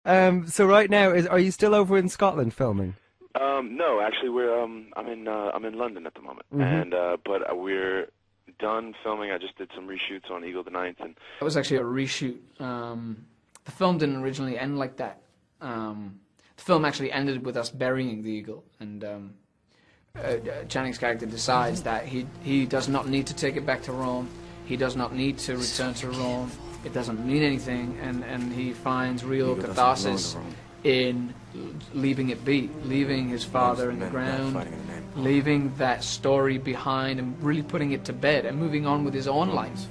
So right now, are you still over in Scotland filming? No, actually, I'm in London at the moment, Hmm. and but we're done filming. I just did some reshoots on Eagle the Ninth, and It was actually a reshoot. The film didn't originally end like that. The film actually ended with us burying the eagle, and Channing's character decides that he does not need to take it back to Rome. He does not need to return to Rome. It doesn't mean anything, and he finds real catharsis in leaving it be, leaving his father in the ground, leaving that story behind, and really putting it to bed and moving on with his own life,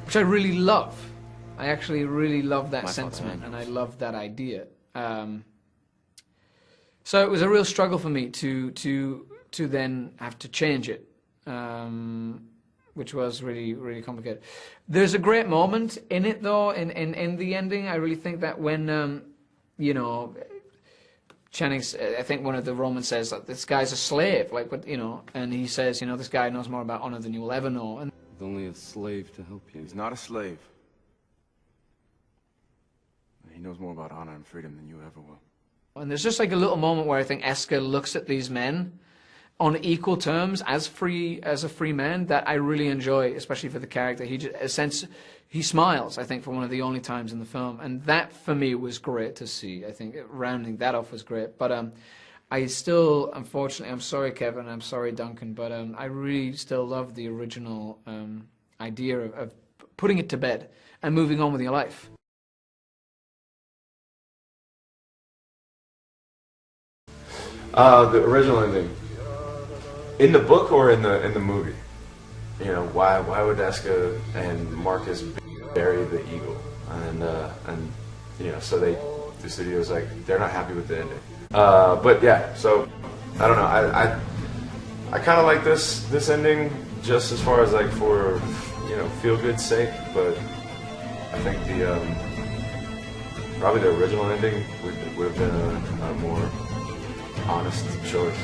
which I really love. I actually really love that sentiment, and I love that idea. So it was a real struggle for me to then have to change it, which was really complicated. There's a great moment in it though, in the ending. I really think that when you know, Channing's, I think one of the Romans says that this guy's a slave, like, but you know, and he says, you know, this guy knows more about honor than you will ever know. And With only a slave to help you. He's not a slave. He knows more about honor and freedom than you ever will. And there's just like a little moment where I think Esker looks at these men on equal terms as a free man that I really enjoy, especially for the character. He smiles, I think, for one of the only times in the film, and that for me was great to see. I think rounding that off was great. But I still, unfortunately, I'm sorry, Kevin, I'm sorry, Duncan, but I really still love the original idea of putting it to bed and moving on with your life. The original ending. In the book or in the movie? You know, why would Eska and Marcus bury the eagle? And you know, so the studio's like, they're not happy with the ending. But yeah, so I don't know. I kind of like this ending just as far as like for, you know, feel good sake, but I think probably the original ending would have been a more honest choice.